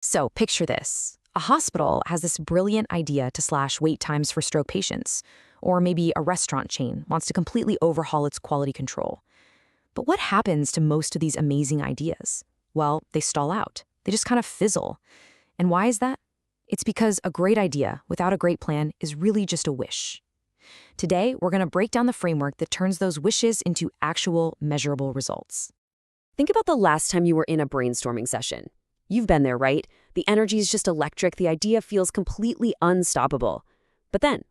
So picture this. A hospital has this brilliant idea to slash wait times for stroke patients. Or maybe a restaurant chain wants to completely overhaul its quality control. But what happens to most of these amazing ideas? Well, they stall out. They just kind of fizzle. And why is that? It's because a great idea without a great plan is really just a wish. Today, we're going to break down the framework that turns those wishes into actual, measurable results. Think about the last time you were in a brainstorming session. You've been there, right? The energy is just electric. The idea feels completely unstoppable. But then,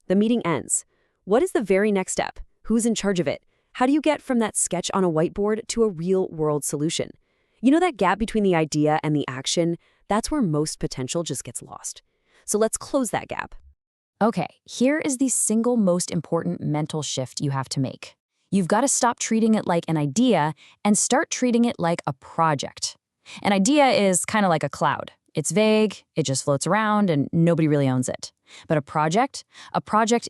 the meeting ends. What is the very next step? Who's in charge of it? How do you get from that sketch on a whiteboard to a real-world solution? You know that gap between the idea and the action? That's where most potential just gets lost. So let's close that gap. Okay, here is the single most important mental shift you have to make. You've got to stop treating it like an idea and start treating it like a project. An idea is kind of like a cloud. It's vague, it just floats around, and nobody really owns it. But a project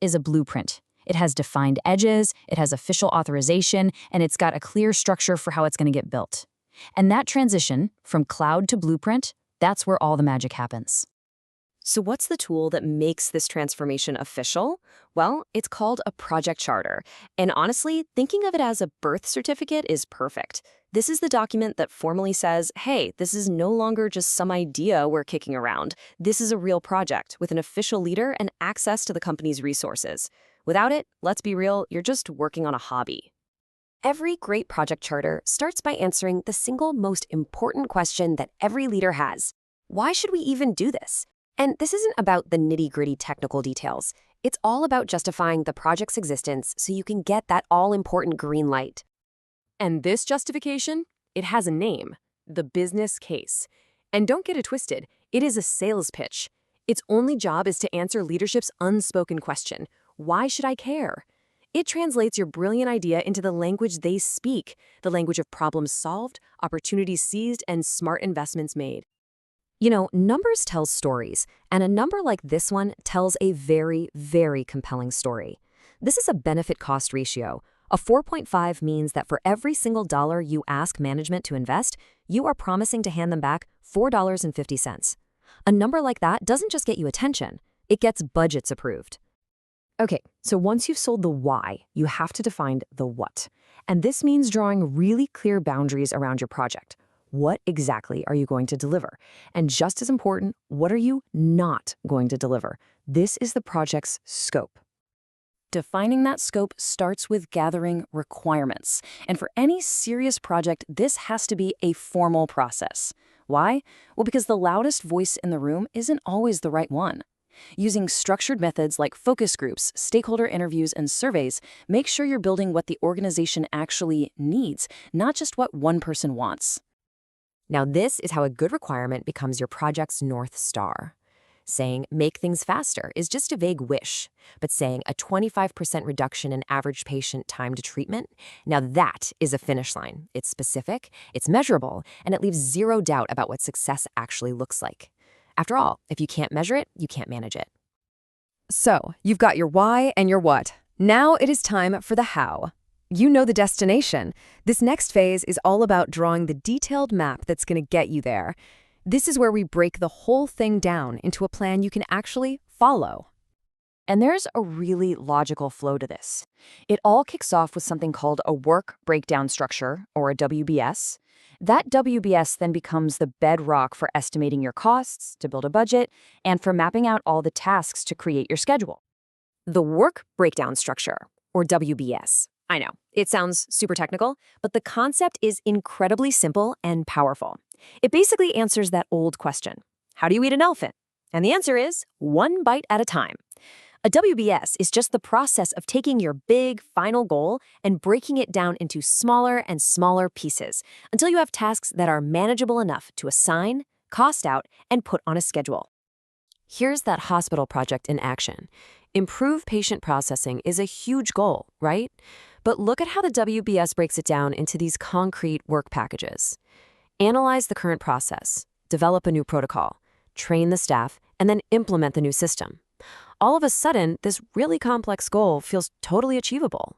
is a blueprint. It has defined edges, it has official authorization, and it's got a clear structure for how it's going to get built. And that transition from cloud to blueprint, that's where all the magic happens. So what's the tool that makes this transformation official? Well, it's called a project charter. And honestly, thinking of it as a birth certificate is perfect. This is the document that formally says, hey, this is no longer just some idea we're kicking around. This is a real project with an official leader and access to the company's resources. Without it, let's be real, you're just working on a hobby. Every great project charter starts by answering the single most important question that every leader has. Why should we even do this? And this isn't about the nitty-gritty technical details. It's all about justifying the project's existence so you can get that all-important green light. And this justification, it has a name, the business case. And don't get it twisted, it is a sales pitch. Its only job is to answer leadership's unspoken question, why should I care? It translates your brilliant idea into the language they speak, the language of problems solved, opportunities seized, and smart investments made. You know, numbers tell stories, and a number like this one tells a very, very compelling story. This is a benefit-cost ratio. A 4.5 means that for every single dollar you ask management to invest, you are promising to hand them back $4.50. A number like that doesn't just get you attention, it gets budgets approved. Okay, so once you've sold the why, you have to define the what. And this means drawing really clear boundaries around your project. What exactly are you going to deliver? And just as important, what are you not going to deliver? This is the project's scope. Defining that scope starts with gathering requirements. And for any serious project, this has to be a formal process. Why? Well, because the loudest voice in the room isn't always the right one. Using structured methods like focus groups, stakeholder interviews, and surveys, make sure you're building what the organization actually needs, not just what one person wants. Now, this is how a good requirement becomes your project's North Star. Saying, make things faster is just a vague wish, but saying a 25% reduction in average patient time to treatment, now that is a finish line. It's specific, it's measurable, and it leaves zero doubt about what success actually looks like. After all, if you can't measure it, you can't manage it. So, you've got your why and your what. Now it is time for the how. You know the destination. This next phase is all about drawing the detailed map that's going to get you there. This is where we break the whole thing down into a plan you can actually follow. And there's a really logical flow to this. It all kicks off with something called a work breakdown structure, or a WBS. That WBS then becomes the bedrock for estimating your costs, to build a budget, and for mapping out all the tasks to create your schedule. The work breakdown structure, or WBS. I know, it sounds super technical, but the concept is incredibly simple and powerful. It basically answers that old question, how do you eat an elephant? And the answer is one bite at a time. A WBS is just the process of taking your big final goal and breaking it down into smaller and smaller pieces until you have tasks that are manageable enough to assign, cost out, and put on a schedule. Here's that hospital project in action. Improve patient processing is a huge goal, right? But look at how the WBS breaks it down into these concrete work packages. Analyze the current process, develop a new protocol, train the staff, and then implement the new system. All of a sudden, this really complex goal feels totally achievable.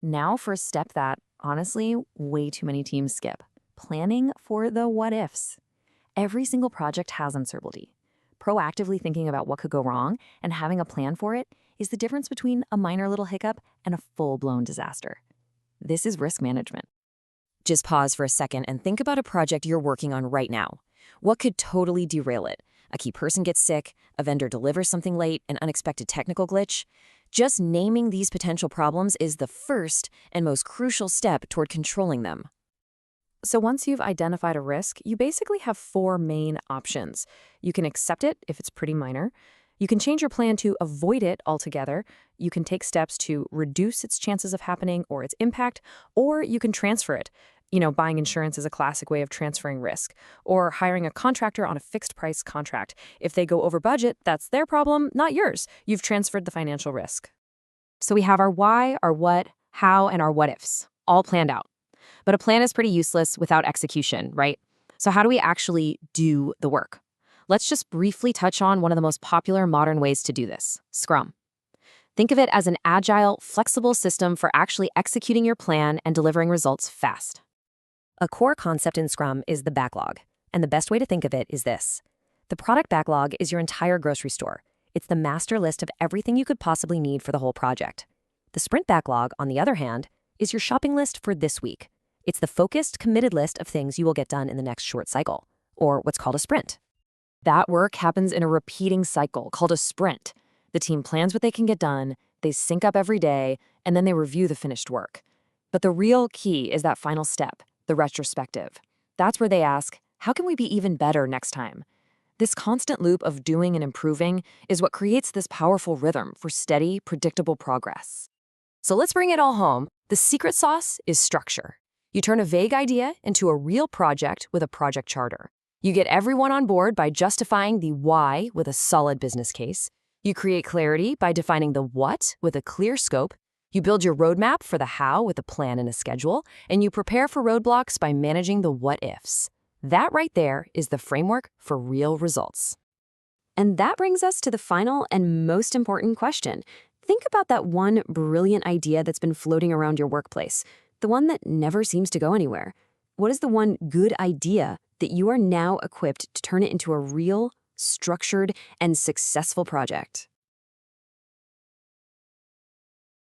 Now for a step that, honestly, way too many teams skip. Planning for the what-ifs. Every single project has uncertainty. Proactively thinking about what could go wrong and having a plan for it is the difference between a minor little hiccup and a full-blown disaster. This is risk management. Just pause for a second and think about a project you're working on right now. What could totally derail it? A key person gets sick, a vendor delivers something late, an unexpected technical glitch? Just naming these potential problems is the first and most crucial step toward controlling them. So once you've identified a risk, you basically have four main options. You can accept it if it's pretty minor. You can change your plan to avoid it altogether. You can take steps to reduce its chances of happening or its impact, or you can transfer it. Buying insurance is a classic way of transferring risk, or hiring a contractor on a fixed price contract. If they go over budget, that's their problem, not yours. You've transferred the financial risk. So we have our why, our what, how, and our what ifs, all planned out. But a plan is pretty useless without execution, right? So how do we actually do the work? Let's just briefly touch on one of the most popular modern ways to do this, Scrum. Think of it as an agile, flexible system for actually executing your plan and delivering results fast. A core concept in Scrum is the backlog, and the best way to think of it is this. The product backlog is your entire grocery store. It's the master list of everything you could possibly need for the whole project. The sprint backlog, on the other hand, is your shopping list for this week. It's the focused, committed list of things you will get done in the next short cycle, or what's called a sprint. That work happens in a repeating cycle called a sprint. The team plans what they can get done, they sync up every day, and then they review the finished work. But the real key is that final step, the retrospective. That's where they ask, how can we be even better next time? This constant loop of doing and improving is what creates this powerful rhythm for steady, predictable progress. So let's bring it all home. The secret sauce is structure. You turn a vague idea into a real project with a project charter. You get everyone on board by justifying the why with a solid business case. You create clarity by defining the what with a clear scope. You build your roadmap for the how with a plan and a schedule. And you prepare for roadblocks by managing the what ifs. That right there is the framework for real results. And that brings us to the final and most important question. Think about that one brilliant idea that's been floating around your workplace, the one that never seems to go anywhere. What is the one good idea that you are now equipped to turn it into a real, structured, and successful project?